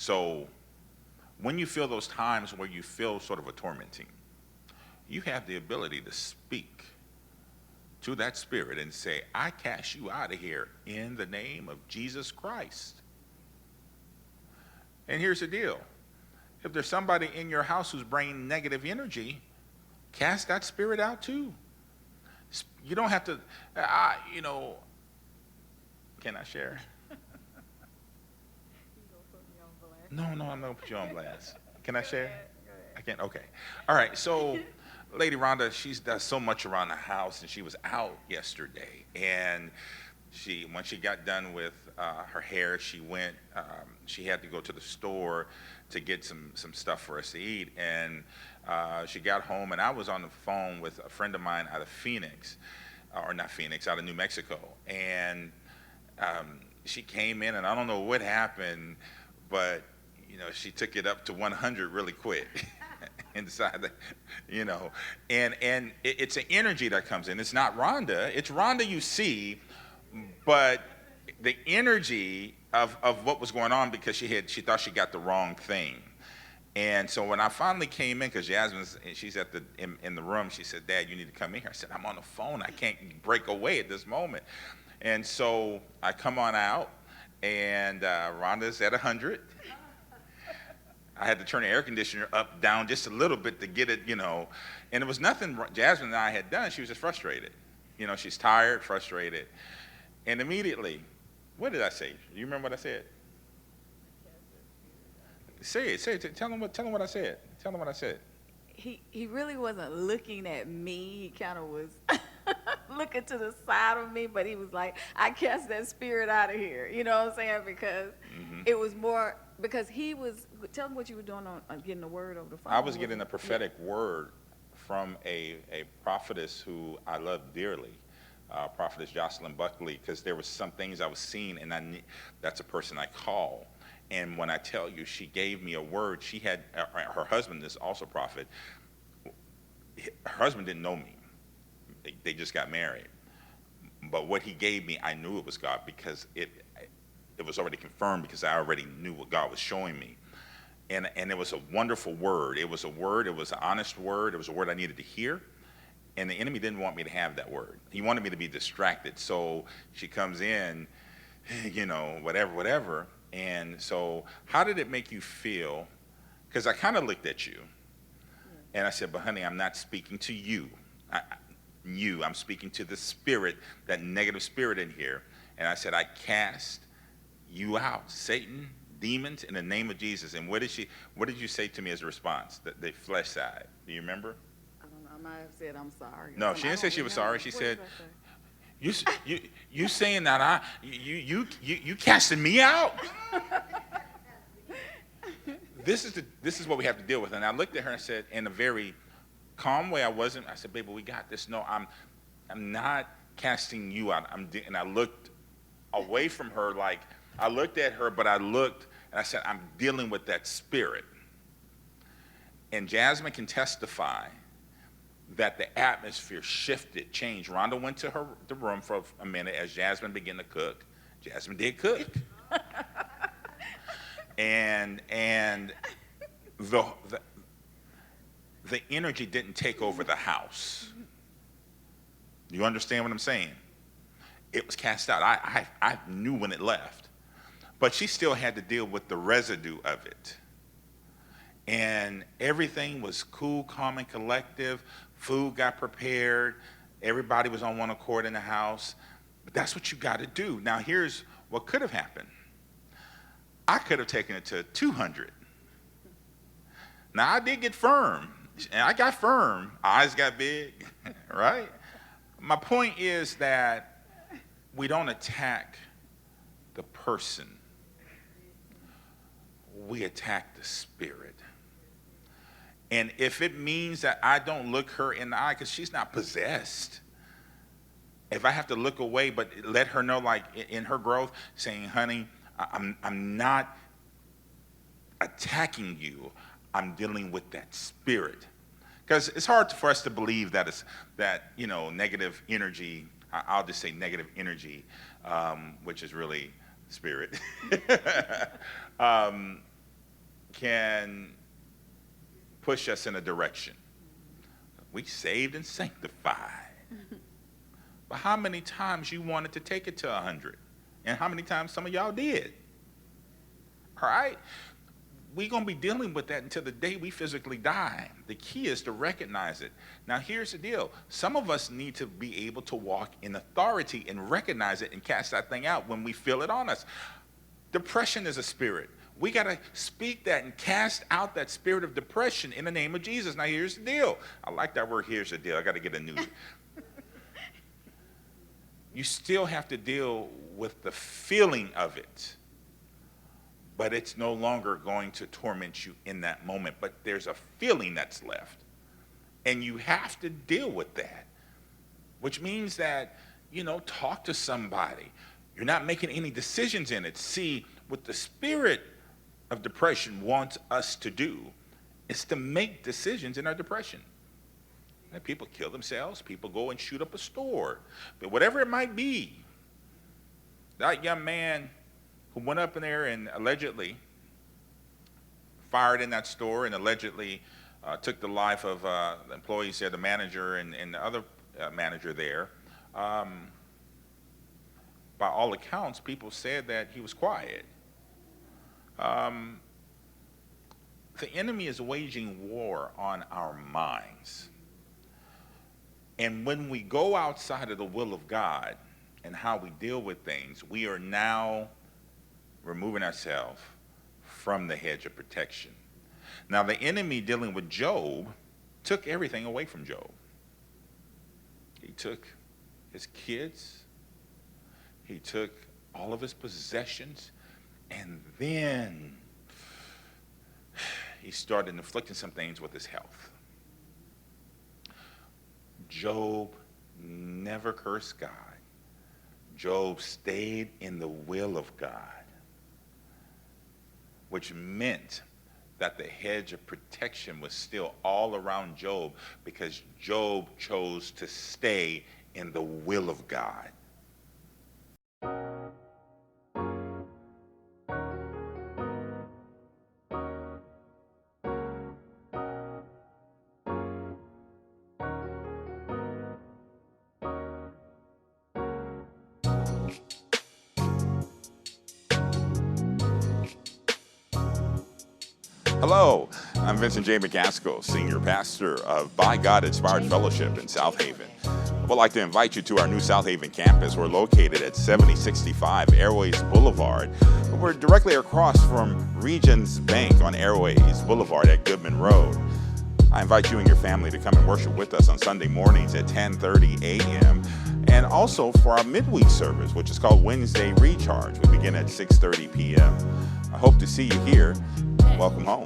So when you feel those times where you feel sort of a tormenting, you have the ability to speak to that spirit and say, I cast you out of here in the name of Jesus Christ. And here's the deal. If there's somebody in your house who's bringing negative energy, cast that spirit out too. You don't have to, can I share? No, I'm not going to put you on blast. Can I share? I can't? Okay. All right. So, Lady Rhonda, she does so much around the house, and she was out yesterday. And when she got done with her hair, she had to go to the store to get some stuff for us to eat. And she got home, and I was on the phone with a friend of mine out of Phoenix, or not Phoenix, out of New Mexico. And she came in, and I don't know what happened, but she took it up to 100 really quick inside and it's an energy that comes in. It's not Rhonda. It's Rhonda you see, but the energy of what was going on, because she thought she got the wrong thing. And so when I finally came in, because she's in the room, she said, Dad, you need to come in here. I said, I'm on the phone. I can't break away at this moment. And so I come on out, and Rhonda's at 100. I had to turn the air conditioner down just a little bit to get it, and it was nothing Jasmine and I had done. She was just frustrated. She's tired, frustrated. And immediately, what did I say? Do you remember what I said? Say it. Tell them what I said. Tell them what I said. He really wasn't looking at me. He kind of was looking to the side of me, but he was like, I cast that spirit out of here. You know what I'm saying? Because it was more, because he was, tell me what you were doing on getting the word over the phone. I was getting a prophetic word from a prophetess who I love dearly, prophetess Jocelyn Buckley, because there was some things I was seeing, and that's a person I call. And when I tell you, she gave me a word. She had, her husband is also a prophet. Her husband didn't know me. They just got married. But what he gave me, I knew it was God, because it was already confirmed, because I already knew what God was showing me. And it was a wonderful word. It was a word. It was an honest word. It was a word I needed to hear. And the enemy didn't want me to have that word. He wanted me to be distracted. So she comes in, whatever. And so how did it make you feel? Because I kind of looked at you, and I said, but honey, I'm not speaking to you. I'm speaking to the spirit, that negative spirit in here. And I said, I cast you out, Satan, demons, in the name of Jesus. And what did you say to me as a response? The flesh side. Do you remember? I don't know. I might have said I'm sorry. No, she didn't say she was sorry. She said, You saying that you casting me out? This is what we have to deal with. And I looked at her and said, in a very calm way, I said, baby, we got this. No, I'm not casting you out. And I looked away from her, like I looked at her, but I looked and I said, I'm dealing with that spirit. And Jasmine can testify that the atmosphere shifted, changed. Rhonda went to the room for a minute as Jasmine began to cook. Jasmine did cook. and the energy didn't take over the house. You understand what I'm saying? It was cast out. I knew when it left. But she still had to deal with the residue of it. And everything was cool, calm, and collective. Food got prepared. Everybody was on one accord in the house. But that's what you got to do. Now, here's what could have happened. I could have taken it to 200. Now, I did get firm. And I got firm. Eyes got big, right? My point is that we don't attack the person. We attack the spirit. And if it means that I don't look her in the eye, because she's not possessed, if I have to look away, but let her know, like in her growth, saying, honey, I'm not attacking you. I'm dealing with that spirit. Because it's hard for us to believe that negative energy, I'll just say negative energy, which is really spirit, can push us in a direction. We saved and sanctified. But how many times you wanted to take it to 100? And how many times some of y'all did? All right? We're going to be dealing with that until the day we physically die. The key is to recognize it. Now, here's the deal. Some of us need to be able to walk in authority and recognize it and cast that thing out when we feel it on us. Depression is a spirit. We got to speak that and cast out that spirit of depression in the name of Jesus. Now, here's the deal. I like that word, here's the deal. I got to get a new. You still have to deal with the feeling of it. But it's no longer going to torment you in that moment. But there's a feeling that's left. And you have to deal with that. Which means that, talk to somebody. You're not making any decisions in it. See, what the spirit of depression wants us to do is to make decisions in our depression. And people kill themselves. People go and shoot up a store. But whatever it might be, that young man who went up in there and allegedly fired in that store and allegedly took the life of the employees there, the manager and the other manager there. By all accounts, people said that he was quiet. The enemy is waging war on our minds. And when we go outside of the will of God and how we deal with things, we are now removing ourselves from the hedge of protection. Now, the enemy dealing with Job took everything away from Job. He took his kids. He took all of his possessions. And then he started inflicting some things with his health. Job never cursed God. Job stayed in the will of God, which meant that the hedge of protection was still all around Job because Job chose to stay in the will of God. Hello, I'm Vincent J. McCaskill, Senior Pastor of By God Inspired Fellowship in South Haven. I would like to invite you to our new South Haven campus. We're located at 7065 Airways Boulevard. We're directly across from Regions Bank on Airways Boulevard at Goodman Road. I invite you and your family to come and worship with us on Sunday mornings at 10:30 a.m. and also for our midweek service, which is called Wednesday Recharge. We begin at 6:30 p.m. I hope to see you here. Welcome home.